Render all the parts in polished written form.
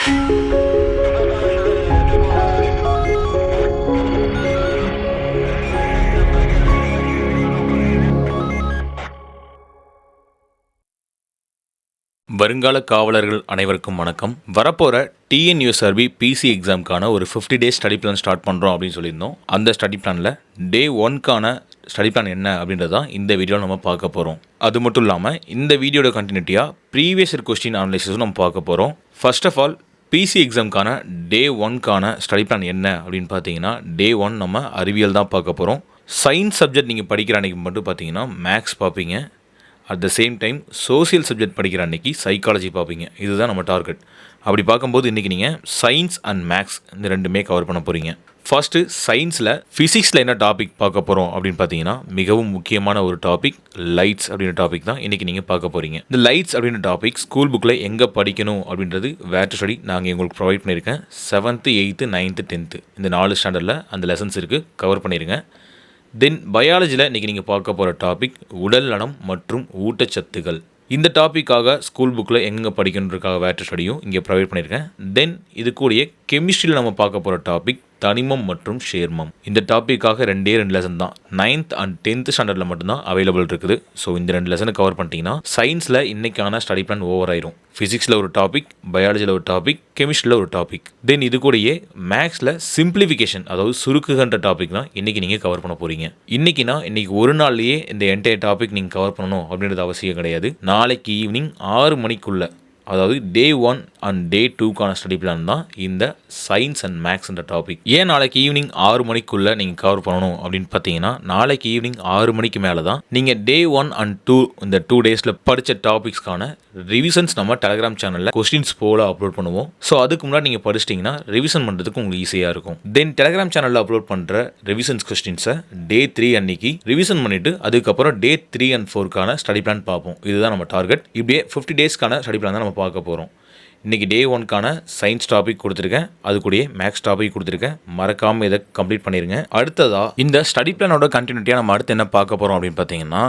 வருங்கால காவலர்கள் அனைவருக்கும் வணக்கம். வரப்போகிற டிஎன்யூஎஸ்ஆர்பி பிசி எக்ஸாமுக்கான ஒரு 50 டேஸ் ஸ்டடி பிளான் ஸ்டார்ட் பண்ணுறோம் அப்படின்னு சொல்லியிருந்தோம். அந்த ஸ்டடி பிளானில் டே 1க்கான ஸ்டடி பிளான் என்ன அப்படின்றது தான் இந்த வீடியோவில் நம்ம பார்க்க போகிறோம். அது மட்டும் இல்லாமல் இந்த வீடியோட கண்டினியூட்டியாக ப்ரீவியஸ் இயர் கொஸ்டின் அனலைசிஸும் நம்ம பார்க்க போகிறோம். ஃபர்ஸ்ட் ஆஃப் ஆல் பிசி எக்ஸாமுக்கான டே 1க்கான ஸ்டடி பிளான் என்ன அப்படின்னு பார்த்தீங்கன்னா, டே 1 நம்ம அறிவியல் தான் பார்க்க போகிறோம். சயின்ஸ் சப்ஜெக்ட் நீங்கள் படிக்கிற அன்றைக்கி மட்டும் பார்த்தீங்கன்னா மேக்ஸ் பார்ப்பீங்க. At the same time social subject படிக்கிற அன்றைக்கி சைக்காலஜி பார்ப்பீங்க. இதுதான் நம்ம டார்கெட். அப்படி பார்க்கும்போது இன்றைக்கி நீங்கள் சயின்ஸ் அண்ட் மேக்ஸ் இந்த ரெண்டுமே கவர் பண்ண போகிறீங்க. ஃபர்ஸ்ட்டு சயின்ஸில் ஃபிசிக்ஸில் என்ன டாபிக் பார்க்க போகிறோம் அப்படின்னு பார்த்தீங்கன்னா, மிகவும் முக்கியமான ஒரு டாபிக் லைட்ஸ் அப்படின்ற டாபிக் தான் இன்றைக்கி நீங்கள் பார்க்க போகிறீங்க. இந்த லைட்ஸ் அப்படின்ற டாபிக் ஸ்கூல் புக்கில் எங்கே படிக்கணும் அப்படின்றது வேர் டு ஸ்டடி நாங்கள் உங்களுக்கு ப்ரொவைட் பண்ணியிருக்கேன். 7th 8th 9th 10th இந்த 4 ஸ்டாண்டர்டில் அந்த லெசன்ஸ் இருக்குது, கவர் பண்ணிடுங்க. தென் பயாலஜியில் இன்றைக்கி நீங்கள் பார்க்க போகிற டாபிக் உடல் நலம் மற்றும் ஊட்டச்சத்துக்கள். இந்த டாப்பிக்காக ஸ்கூல் புக்கில் எங்கே படிக்கணுன்றதுக்காக வேர் டு ஸ்டடியும் இங்கே ப்ரொவைட் பண்ணியிருக்கேன். தென் இது கூடிய கெமிஸ்ட்ரியில் நம்ம பார்க்க போகிற டாபிக் தனிமம் மற்றும் சேர்மம். இந்த டாப்பிக்காக 2 லெசன் தான் 9th and 10th ஸ்டாண்டர்டில் மட்டும்தான் அவைலபிள் இருக்குது. ஸோ இந்த 2 லெசனை கவர் பண்ணிட்டீங்கன்னா சயின்ஸில் இன்றைக்கான ஸ்டடி பிளான் ஓவர் ஆயிரும். ஃபிசிக்ஸில் ஒரு டாபிக், பயாலஜியில் ஒரு டாபிக், கெமிஸ்ட்ரியில் ஒரு டாபிக். தென் இது கூடயே மேக்ஸில் சிம்பிளிஃபிகேஷன் அதாவது சுருக்குகின்ற டாபிக் தான் இன்றைக்கி நீங்கள் கவர் பண்ண போகிறீங்க. இன்றைக்கி ஒரு நாள்லேயே இந்த என்டையர் டாபிக் நீங்கள் கவர் பண்ணணும் அப்படின்றது அவசியம் கிடையாது. நாளைக்கு ஈவினிங் 6 மணிக்குள்ளே, அதாவது டே 1 அண்ட் டே 2க்கான ஸ்டடி பிளான் தான் இந்த சயின்ஸ் அண்ட் மேக்ஸ்ன்ற டாபிக். ஏன் நாளைக்கு ஈவினிங் 6 மணிக்குள்ளே நீங்கள் கவர் பண்ணணும் அப்படின்னு பார்த்தீங்கன்னா, நாளைக்கு ஈவினிங் 6 மணிக்கு மேலே தான் நீங்கள் டே 1 and 2 இந்த 2 டேஸில் படித்த டாபிக்ஸ்க்கான ரிவிஷன்ஸ் நம்ம டெலகிராம் சேனலில் கொஸ்டின்ஸ் போல அப்லோட் பண்ணுவோம். ஸோ அதுக்கு முன்னாடி நீங்கள் படிச்சிட்டிங்கன்னா ரிவிஷன் பண்ணுறதுக்கு உங்களுக்கு ஈஸியாக இருக்கும். தென் டெலகிராம் சேனலில் அப்லோட் பண்ணுற ரிவிஷன்ஸ் கொஸ்டின்ஸை டே 3 அன்னைக்கு ரிவிஷன் பண்ணிவிட்டு அதுக்கப்புறம் டே 3 and 4க்கான ஸ்டடி பிளான் பார்ப்போம். இதுதான் நம்ம டார்கெட். இப்படியே 50 டேஸ்க்கான ஸ்டடி பிளான் தான் நம்ம பார்க்க போகிறோம். இன்றைக்கி டே 1க்கான சயின்ஸ் டாபிக் கொடுத்துருக்கேன், அது கூடயே மேக்ஸ் டாபிக் கொடுத்துருக்கேன். மறக்காமல் இதை கம்ப்ளீட் பண்ணிடுங்க. அடுத்ததாக இந்த ஸ்டடி பிளானோட கண்டினியூட்டியாக நம்ம அடுத்து என்ன பார்க்க போகிறோம் அப்படின்னு பார்த்தீங்கன்னா,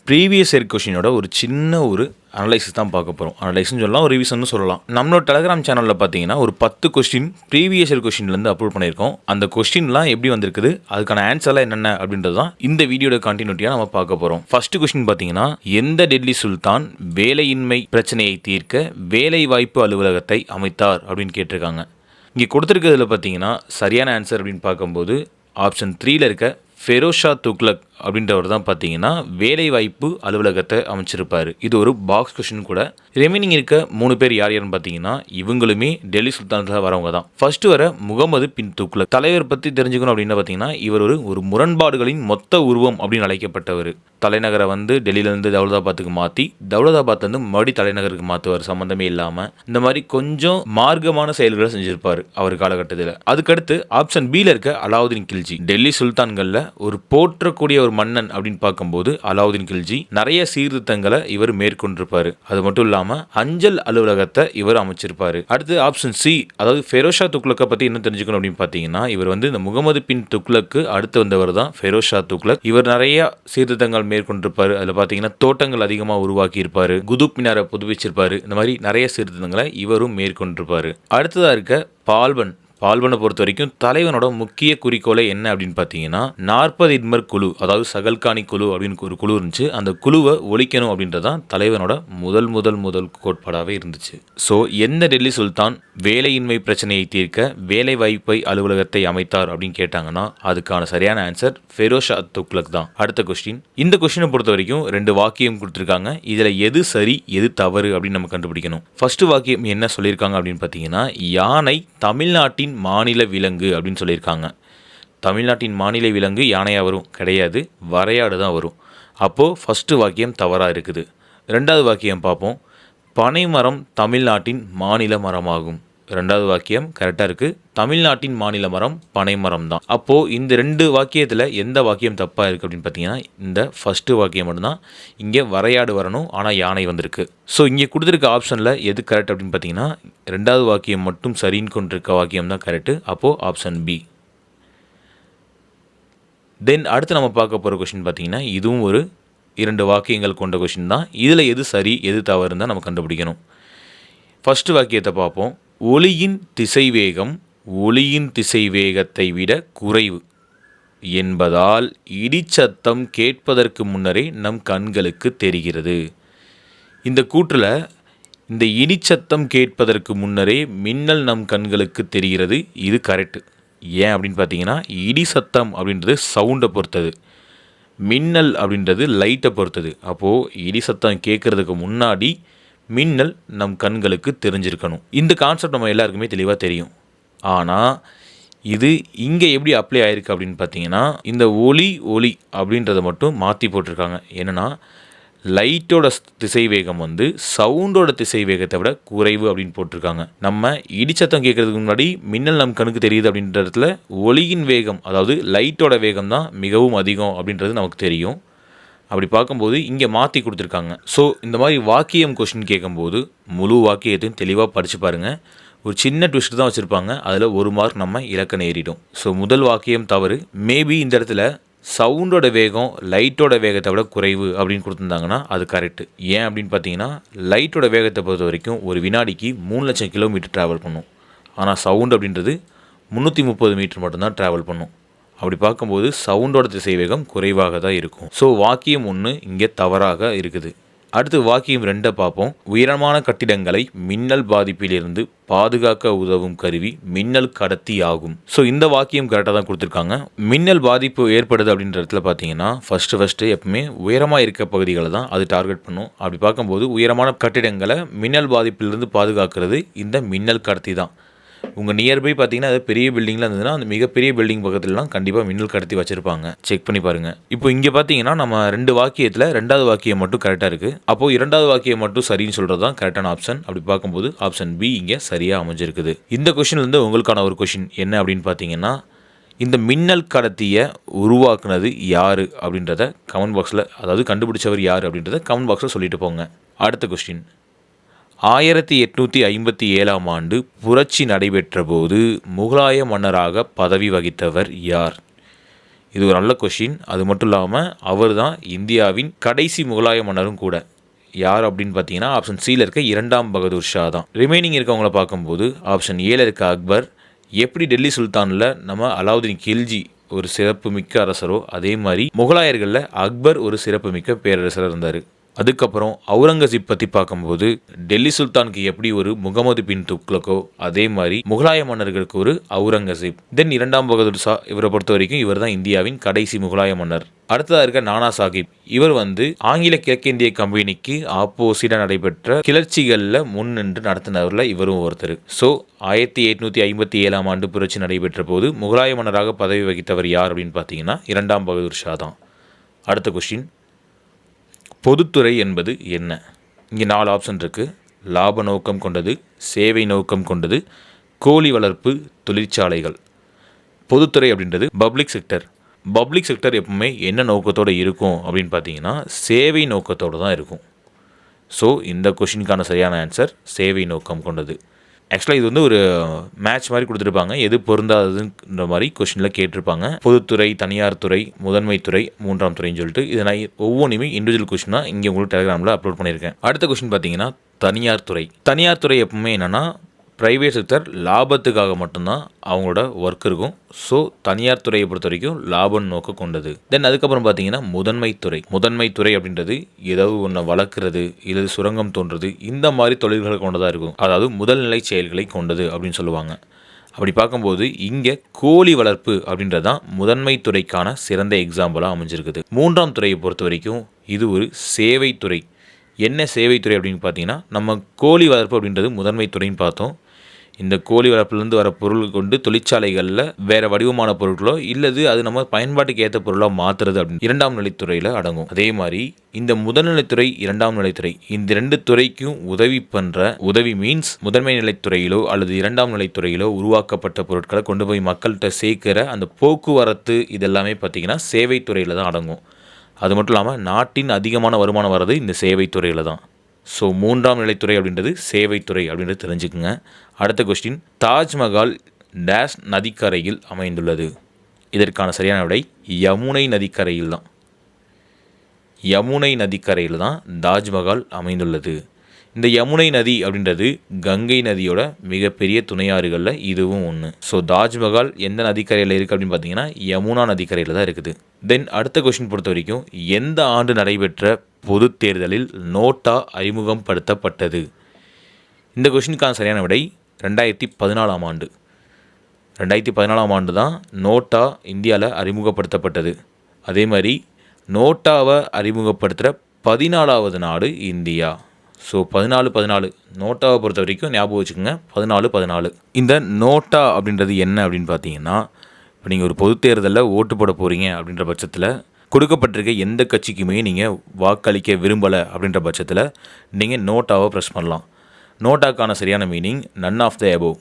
ப்ரீவியஸ் இயர் கொஷினோட ஒரு சின்ன ஒரு அனலைசிஸ் தான் பார்க்க போகிறோம். அனலைஸ்னு சொல்லலாம், ஒரு ரிவிஷன் சொல்லலாம். நம்மளோட டெலகிராம் சேனலில் பார்த்தீங்கன்னா ஒரு 10 கொஸ்டின் ப்ரீவியஸ் இயர் கொஸ்டின்லேருந்து அப்லோட் பண்ணியிருக்கோம். அந்த கொஸ்டின்லாம் எப்படி வந்திருக்குது, அதுக்கான ஆன்சர்லாம் என்னென்ன அப்படின்றது தான் இந்த வீடியோட கண்டினியூட்டியாக நம்ம பார்க்க போகிறோம். ஃபர்ஸ்ட் கொஸ்டின் பார்த்தீங்கன்னா, எந்த டெல்லி சுல்தான் வேலையின்மை பிரச்சனையை தீர்க்க வேலை வாய்ப்பு அலுவலகத்தை அமைத்தார் அப்படின்னு கேட்டிருக்காங்க. இங்கே கொடுத்துருக்கிறதுல பார்த்தீங்கன்னா சரியான ஆன்சர் அப்படின்னு பார்க்கும்போது ஆப்ஷன் 3ல் இருக்க ஃபெரோஸ் ஷா துக்ளக் அப்படின்றவர் தான் பார்த்தீங்கன்னா வேலைவாய்ப்பு அலுவலகத்தை அமைச்சிருப்பார். இது ஒரு பாக்ஸ் கொஸ்டின் கூட. ரிமைனிங் இருக்க 3 பேர் யார் யாருன்னு பார்த்தீங்கன்னா, இவங்களுமே டெல்லி சுல்தானத்தில் வரவங்க தான். ஃபர்ஸ்ட் வர முகமது பின் துக்ளக். தலைவர் பற்றி தெரிஞ்சுக்கணும் அப்படின்னு பார்த்தீங்கன்னா, இவர் ஒரு முரண்பாடுகளின் மொத்த உருவம் அப்படின்னு அழைக்கப்பட்டவர். தலைநகரை டெல்லியிலேருந்து தௌலதாபாத்துக்கு மாற்றி தௌலதாபாத்லேருந்து மறுபடி தலைநகருக்கு மாற்றுவார் சம்மந்தமே இல்லாமல். இந்த மாதிரி கொஞ்சம் மார்க்கமான செயல்களை செஞ்சிருப்பார் அவர் காலகட்டத்தில். அதுக்கடுத்து ஆப்ஷன் பியில் இருக்க அலாவுதீன் கில்ஜி. டெல்லி சுல்தான்களில் ஒரு போற்றக்கூடிய ஒரு மன்னன் அப்படின்னு பார்க்கும்போது அலாவுதீன் கில்ஜி நிறைய சீர்திருத்தங்களை இவர் மேற்கொண்டிருப்பாரு. அது மட்டும் இல்லாம அஞ்சல் அலுவலகத்தை இவர் அமைச்சிருப்பாரு. அடுத்து ஆப்ஷன் சி, அதாவது ஃபெரோஸ் ஷா துக்ளக்கை பத்தி என்ன தெரிஞ்சுக்கணும் அப்படின்னு பார்த்தீங்கன்னா, இவர் இந்த முகமது பின் துக்ளக்கு அடுத்து வந்தவர் தான் ஃபெரோஸ் ஷா துக்ளக். இவர் நிறைய சீர்திருத்தங்கள் மேற்கொண்டிருப்பாரு. அதில் பார்த்தீங்கன்னா தோட்டங்கள் அதிகமாக உருவாக்கி இருப்பாரு, குதுப் மினாரை புதுப்பிச்சிருப்பாரு. இந்த மாதிரி நிறைய சீர்திருத்தங்களை இவரும் மேற்கொண்டிருப்பாரு. அடுத்ததா இருக்க பால்பனை பொறுத்த வரைக்கும் தலைவனோட முக்கிய குறிக்கோளை என்ன அப்படின்னு பார்த்தீங்கன்னா, 40 இன்மர் குழு, அதாவது சகல்கானி குழு அப்படின்னு ஒரு குழு இருந்துச்சு. அந்த குழுவை ஒழிக்கணும் அப்படின்றதான் தலைவனோட முதல் கோட்பாடாகவே இருந்துச்சு. ஸோ எந்த டெல்லி சுல்தான் வேலையின்மை பிரச்சனையை தீர்க்க வேலை வாய்ப்பை அலுவலகத்தை அமைத்தார் அப்படின்னு கேட்டாங்கன்னா, அதுக்கான சரியான ஆன்சர் ஃபெரோஸ் ஷா துக்ளக் தான். அடுத்த கொஸ்டின். இந்த கொஸ்டினை பொறுத்த வரைக்கும் 2 வாக்கியம் கொடுத்துருக்காங்க. இதில் எது சரி எது தவறு அப்படின்னு நம்ம கண்டுபிடிக்கணும். ஃபர்ஸ்ட் வாக்கியம் என்ன சொல்லியிருக்காங்க அப்படின்னு பார்த்தீங்கன்னா, யானை தமிழ்நாட்டின் மாநில விலங்கு அப்படின்னு சொல்லியிருக்காங்க. தமிழ்நாட்டின் மாநில விலங்கு யானையாக வரும்? கிடையாது, வரையாடு தான் வரும். அப்போது ஃபஸ்ட்டு வாக்கியம் தவறாக இருக்குது. 2வது வாக்கியம் பார்ப்போம். பனைமரம் தமிழ்நாட்டின் மாநில மரமாகும். 2வது வாக்கியம் கரெக்டாக இருக்குது. தமிழ்நாட்டின் மாநில மரம் பனைமரம் தான். அப்போது இந்த 2 வாக்கியத்தில் எந்த வாக்கியம் தப்பாக இருக்குது அப்படின்னு பார்த்தீங்கன்னா, இந்த ஃபஸ்ட்டு வாக்கியம் மட்டும்தான். இங்கே வரையாடு வரணும், ஆனால் யானை வந்திருக்கு. ஸோ இங்கே கொடுத்துருக்க ஆப்ஷனில் எது கரெக்ட் அப்படின்னு பார்த்தீங்கன்னா, 2வது வாக்கியம் மட்டும் சரின்னு கொண்டிருக்க வாக்கியம் தான் கரெக்டு. அப்போது ஆப்ஷன் பி. தென் அடுத்து நம்ம பார்க்க போகிற கொஷின் பார்த்தீங்கன்னா, இதுவும் ஒரு 2 வாக்கியங்கள் கொண்ட கொஷின் தான். இதில் எது சரி எது தவறுன்னு தான் நம்ம கண்டுபிடிக்கணும். ஃபஸ்ட்டு வாக்கியத்தை பார்ப்போம். ஒளியின் திசைவேகம் ஒளியின் திசைவேகத்தை விட குறைவு என்பதால் இடிச்சத்தம் கேட்பதற்கு முன்னரே நம் கண்களுக்கு தெரிகிறது. இந்த கூற்றில் இந்த இடிச்சத்தம் கேட்பதற்கு முன்னரே மின்னல் நம் கண்களுக்கு தெரிகிறது. இது கரெக்டு. ஏன் அப்படின்னு பார்த்தீங்கன்னா, இடி சத்தம் அப்படின்றது சவுண்டை பொறுத்தது, மின்னல் அப்படின்றது லைட்டை பொறுத்தது. அப்போது இடி சத்தம் கேட்குறதுக்கு முன்னாடி மின்னல் நம் கண்களுக்கு தெரிஞ்சிருக்கணும். இந்த கான்செப்ட் நம்ம எல்லாருக்குமே தெளிவாக தெரியும். ஆனால் இது இங்கே எப்படி அப்ளை ஆகிருக்கு அப்படின்னு பார்த்தீங்கன்னா, இந்த ஒளி அப்படின்றத மட்டும் மாற்றி போட்டிருக்காங்க. என்னென்னா, லைட்டோட திசைவேகம் சவுண்டோட திசைவேகத்தை விட குறைவு அப்படின்னு போட்டிருக்காங்க. நம்ம இடிச்சத்தம் கேட்குறதுக்கு முன்னாடி மின்னல் நம் கண்ணுக்கு தெரியுது அப்படின்ற இடத்துல ஒளியின் வேகம், அதாவது லைட்டோட வேகம் தான் மிகவும் அதிகம் அப்படின்றது நமக்கு தெரியும். அப்படி பார்க்கும்போது இங்கே மாற்றி கொடுத்துருக்காங்க. ஸோ இந்த மாதிரி வாக்கியம் கொஷின் கேட்கும்போது முழு வாக்கியத்தையும் தெளிவாக படித்து பாருங்கள். ஒரு சின்ன ட்விஸ்ட் தான் வச்சுருப்பாங்க, அதில் 1 மார்க் நம்ம இலக்கணம் ஏறிடும். ஸோ முதல் வாக்கியம் தவறு. மேபி இந்த இடத்துல சவுண்டோட வேகம் லைட்டோட வேகத்தை விட குறைவு அப்படின்னு கொடுத்துருந்தாங்கன்னா அது கரெக்டு. ஏன் அப்படின்னு பார்த்தீங்கன்னா, லைட்டோட வேகத்தை பொறுத்த வரைக்கும் ஒரு வினாடிக்கு 3 லட்சம் கிலோமீட்டர் ட்ராவல் பண்ணும். ஆனால் சவுண்ட் அப்படின்றது 330 மீட்டர் மட்டும்தான் ட்ராவல் பண்ணும். அப்படி பார்க்கும்போது சவுண்டோட திசைவேகம் குறைவாக தான் இருக்கும். ஸோ வாக்கியம் 1 இங்கே தவறாக இருக்குது. அடுத்து வாக்கியம் 2 பார்ப்போம். உயரமான கட்டிடங்களை மின்னல் பாதிப்பிலிருந்து பாதுகாக்க உதவும் கருவி மின்னல் கடத்தி ஆகும். ஸோ இந்த வாக்கியம் கரெக்டாக தான் கொடுத்துருக்காங்க. மின்னல் பாதிப்பு ஏற்படுது அப்படின்ற இடத்துல பார்த்தீங்கன்னா, ஃபஸ்ட்டு எப்பவுமே உயரமாக இருக்க பகுதிகளை தான் அது டார்கெட் பண்ணும். அப்படி பார்க்கும்போது உயரமான கட்டிடங்களை மின்னல் பாதிப்பிலிருந்து பாதுகாக்கிறது இந்த மின்னல் கடத்தி தான். உங்கள் நியர்பை பார்த்தீங்கன்னா, அது பெரிய பில்டிங்லாம் இருந்ததுன்னா அந்த மிகப்பெரிய பில்டிங் பக்கத்துலலாம் கண்டிப்பாக மின்னல் கடத்தி வச்சுருப்பாங்க. செக் பண்ணி பாருங்கள். இப்போ இங்கே பார்த்தீங்கன்னா, நம்ம 2 வாக்கியத்தில் 2வது வாக்கியம் மட்டும் கரெக்டாக இருக்குது. அப்போது 2வது வாக்கியம் மட்டும் சரின்னு சொல்கிறது தான் கரெக்டான ஆப்ஷன். அப்படி பார்க்கும்போது ஆப்ஷன் பி இங்கே சரியாக அமைஞ்சிருக்குது. இந்த கொஷின்லேருந்து உங்களுக்கான ஒரு கொஷின் என்ன அப்படின்னு பார்த்தீங்கன்னா, இந்த மின்னல் கடத்தியை உருவாக்குனது யார் அப்படின்றத கமெண்ட் பாக்ஸில், அதாவது கண்டுபிடிச்சவர் யார் அப்படின்றத கமெண்ட் பாக்ஸில் சொல்லிட்டு போங்க. அடுத்த கொஸ்டின், 1857ஆம் ஆண்டு புரட்சி நடைபெற்ற போது முகலாய மன்னராக பதவி வகித்தவர் யார்? இது ஒரு நல்ல கொஷின். அது மட்டும் இல்லாமல் அவர் தான் இந்தியாவின் கடைசி முகலாய மன்னரும் கூட. யார் அப்படின்னு பார்த்தீங்கன்னா, ஆப்ஷன் சியில் இருக்க 2ஆம் பகதூர் ஷா தான். ரிமைனிங் இருக்கவங்கள பார்க்கும்போது ஆப்ஷன் ஏல இருக்க அக்பர். எப்படி டெல்லி சுல்தானில் நம்ம அலாவுதீன் கில்ஜி ஒரு சிறப்புமிக்க அரசரோ, அதே மாதிரி முகலாயர்களில் அக்பர் ஒரு சிறப்புமிக்க பேரரசராக இருந்தார். அதுக்கப்புறம் அவுரங்கசீப் பற்றி பார்க்கும்போது டெல்லி சுல்தானுக்கு எப்படி ஒரு முகமது பின் துக்ளக்கோ, அதே மாதிரி முகலாய மன்னர்களுக்கு ஒரு அவுரங்கசீப். தென் 2ஆம் பகதூர் ஷா, இவரை பொறுத்த வரைக்கும் இவர் தான் இந்தியாவின் கடைசி முகலாய மன்னர். அடுத்ததாக இருக்க நானா சாஹிப். இவர் ஆங்கில கிழக்கிந்திய கம்பெனிக்கு ஆப்போசிட்டாக நடைபெற்ற கிளர்ச்சிகளில் முன்னின்று நடத்தினவரில் இவரும் ஒருத்தர். ஸோ 1857ஆம் ஆண்டு புரட்சி நடைபெற்ற போது முகலாய மன்னராக பதவி வகித்தவர் யார் அப்படின்னு பார்த்தீங்கன்னா 2ஆம் பகதூர் ஷா தான். அடுத்த கொஸ்டின், பொதுத்துறை என்பது என்ன? இங்கே 4 ஆப்ஷன் இருக்குது. லாப நோக்கம் கொண்டது, சேவை நோக்கம் கொண்டது, கோழி வளர்ப்பு, தொழிற்சாலைகள். பொதுத்துறை அப்படின்றது பப்ளிக் செக்டர். பப்ளிக் செக்டர் எப்பவுமே என்ன நோக்கத்தோடு இருக்கும் அப்படின்னு பார்த்தீங்கன்னா, சேவை நோக்கத்தோடு தான் இருக்கும். ஸோ இந்த கொஷினுக்கான சரியான ஆன்சர் சேவை நோக்கம் கொண்டது. ஆக்சுவலாக இது ஒரு மேட்ச் மாதிரி கொடுத்துருப்பாங்க, எது பொருந்தாதுன்ற மாதிரி கொஷினில் கேட்டிருப்பாங்க. பொதுத்துறை, தனியார் துறை, முதன்மை துறை, 3ஆம் துறைன்னு சொல்லிட்டு இதை நான் ஒவ்வொன்றுமே இண்டிவிஜுவல் கொஷினாக இங்கே உங்களுக்கு டெலிகிராமில் அப்லோட் பண்ணியிருக்கேன். அடுத்த கொஷின் பார்த்தீங்கன்னா, தனியார் துறை. தனியார் துறை எப்பவுமே என்னென்னா ப்ரைவேட் செக்டர் லாபத்துக்காக மட்டும்தான் அவங்களோட ஒர்க் இருக்கும். ஸோ தனியார் துறையை பொறுத்த வரைக்கும் லாபம் நோக்க கொண்டது. தென் அதுக்கப்புறம் பார்த்தீங்கன்னா முதன்மை துறை. முதன்மை துறை அப்படின்றது ஏதாவது ஒன்றை வளர்க்குறது, இல்லை சுரங்கம் தோன்றது, இந்த மாதிரி தொழில்களை கொண்டதாக இருக்கும். அதாவது முதல்நிலை செயல்களை கொண்டது அப்படின்னு சொல்லுவாங்க. அப்படி பார்க்கும்போது இங்கே கோழி வளர்ப்பு அப்படின்றது தான் முதன்மை துறைக்கான சிறந்த எக்ஸாம்பிளாக அமைஞ்சிருக்குது. 3ஆம் துறையை பொறுத்த வரைக்கும் இது ஒரு சேவைத்துறை. என்ன சேவைத்துறை அப்படின்னு பார்த்தீங்கன்னா, நம்ம கோழி வளர்ப்பு அப்படின்றது முதன்மை துறைன்னு பார்த்தோம். இந்த கோழி வளர்ப்புலேருந்து வர பொருள் கொண்டு தொழிற்சாலைகளில் வேறு வடிவமான பொருட்களோ இல்லது அது நம்ம பயன்பாட்டுக்கு ஏற்ற பொருளாக மாற்றுறது அப்படின்னு 2ஆம் நிலைத்துறையில் அடங்கும். அதே மாதிரி இந்த முதல்நிலைத்துறை, 2ஆம் நிலைத்துறை, இந்த 2 துறைக்கும் உதவி மீன்ஸ் முதன்மை நிலைத்துறையிலோ அல்லது 2ஆம் நிலைத்துறையிலோ உருவாக்கப்பட்ட பொருட்களை கொண்டு போய் மக்கள்கிட்ட சேர்க்கிற அந்த போக்குவரத்து, இதெல்லாமே பார்த்திங்கன்னா சேவைத்துறையில் தான் அடங்கும். அது மட்டும் இல்லாமல் நாட்டின் அதிகமான வருமானம் வர்றது இந்த சேவைத்துறையில் தான். ஸோ 3ஆம் நிலைத்துறை அப்படின்றது சேவைத்துறை அப்படின்றது தெரிஞ்சுக்குங்க. அடுத்த கொஸ்டின், தாஜ்மஹால் டேஷ் நதிக்கரையில் அமைந்துள்ளது? இதற்கான சரியான விடை யமுனை நதிக்கரையில் தான். யமுனை நதிக்கரையில் தான் தாஜ்மஹால் அமைந்துள்ளது. இந்த யமுனை நதி அப்படின்றது கங்கை நதியோட மிகப்பெரிய துணையாறுகளில் இதுவும் ஒன்று. ஸோ தாஜ்மஹால் எந்த நதிக்கரையில் இருக்குது அப்படின்னு பார்த்தீங்கன்னா யமுனா நதிக்கரையில் தான் இருக்குது. தென் அடுத்த கொஷின் பொறுத்த வரைக்கும் எந்த ஆண்டு நடைபெற்ற பொது தேர்தலில் நோட்டா அறிமுகப்படுத்தப்பட்டது? இந்த கொஷினுக்கான சரியான விடை 2014 ஆண்டு. 2014 ஆண்டு தான் நோட்டா இந்தியாவில் அறிமுகப்படுத்தப்பட்டது. அதே மாதிரி நோட்டாவை அறிமுகப்படுத்துகிற 14வது நாடு இந்தியா. ஸோ 14 நோட்டாவை பொறுத்த வரைக்கும் ஞாபகம் வச்சுக்கோங்க, 14. இந்த நோட்டா அப்படின்றது என்ன அப்படின்னு பார்த்தீங்கன்னா, இப்போ நீங்கள் ஒரு பொது தேர்தலில் ஓட்டு போட போகிறீங்க அப்படின்ற பட்சத்தில் கொடுக்கப்பட்டிருக்க எந்த கட்சிக்குமே நீங்கள் வாக்களிக்க விரும்பலை அப்படின்ற பட்சத்தில் நீங்கள் நோட்டாவை ப்ரெஸ் பண்ணலாம். நோட்டாக்கான சரியான meaning none of the above.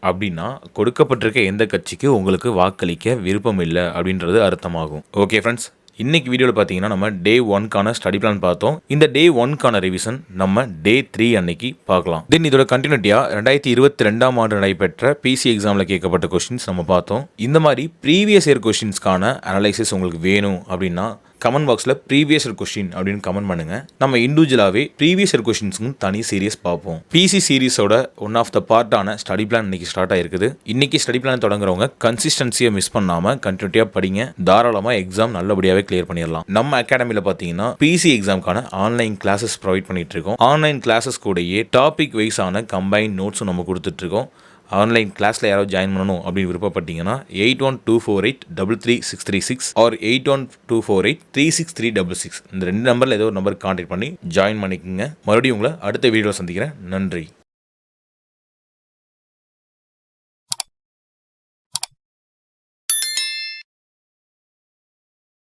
அப்படின்னா கொடுக்கப்பட்டிருக்க எந்த கட்சிக்கு உங்களுக்கு வாக்களிக்க விருப்பம் இல்லை அப்படின்றது அர்த்தமாகும். ஓகே ஃப்ரெண்ட்ஸ், இன்றைக்கி வீடியோவில் பார்த்தீங்கன்னா நம்ம டே 1க்கான ஸ்டடி பிளான் பார்த்தோம். இந்த டே 1க்கான ரிவிஷன் நம்ம டே 3 அன்னைக்கு பார்க்கலாம். தென் இதோட கண்டினியூட்டியாக 2022 ஆண்டு நடைபெற்ற பிசி எக்ஸாமில் கேட்கப்பட்ட கொஷின்ஸ் நம்ம பார்த்தோம். இந்த மாதிரி ப்ரீவியஸ் இயர் கொஷின்ஸ்க்கான அனலைசிஸ் உங்களுக்கு வேணும் அப்படின்னா கமெண்ட் பாக்ஸில் ப்ரீவியஸ் இயர் கொஷின் அப்படின்னு கமெண்ட் பண்ணுங்கள். நம்ம இண்டிவிஜுவலாகவே ப்ரீவியஸ் இயர் கொஷின்ஸுக்கும் தனி சீரியஸ் பார்ப்போம். பிசி சீரீஸோட ஒன் ஆஃப் த பார்ட்டான ஸ்டடி பிளான் இன்றைக்கி ஸ்டார்ட் ஆகிருக்குது. இன்றைக்கி ஸ்டடி பிளான் தொடங்குறவங்க கன்சிஸ்டன்சியை மிஸ் பண்ணாமல் கண்டினியூட்டியாக படிங்க. தாராளமாக எக்ஸாம் நல்லபடியாகவே கிளியர் பண்ணிடலாம். நம்ம அகாடமியில் பார்த்தீங்கன்னா பிசி எக்ஸாமுக்கான ஆன்லைன் கிளாஸஸ் ப்ரொவைட் பண்ணிட்டு இருக்கோம். ஆன்லைன் கிளாஸஸ் கூடயே டாபிக் வைஸான கம்பைன் நோட்ஸும் நம்ம கொடுத்துட்ருக்கோம். ஆன்லைன் கிளாஸில் யாராவது ஜாயின் பண்ணணும் அப்படின்னு விருப்பப்பட்டீங்கன்னா 8124833636 ஆர் 8124836366 இந்த 2 நம்பரில் ஏதோ ஒரு நம்பர் கான்டாக்ட் பண்ணி ஜாயின் பண்ணிக்கோங்க. மறுபடியும் உங்களை அடுத்த வீடியோவில் சந்திக்கிறேன். நன்றி.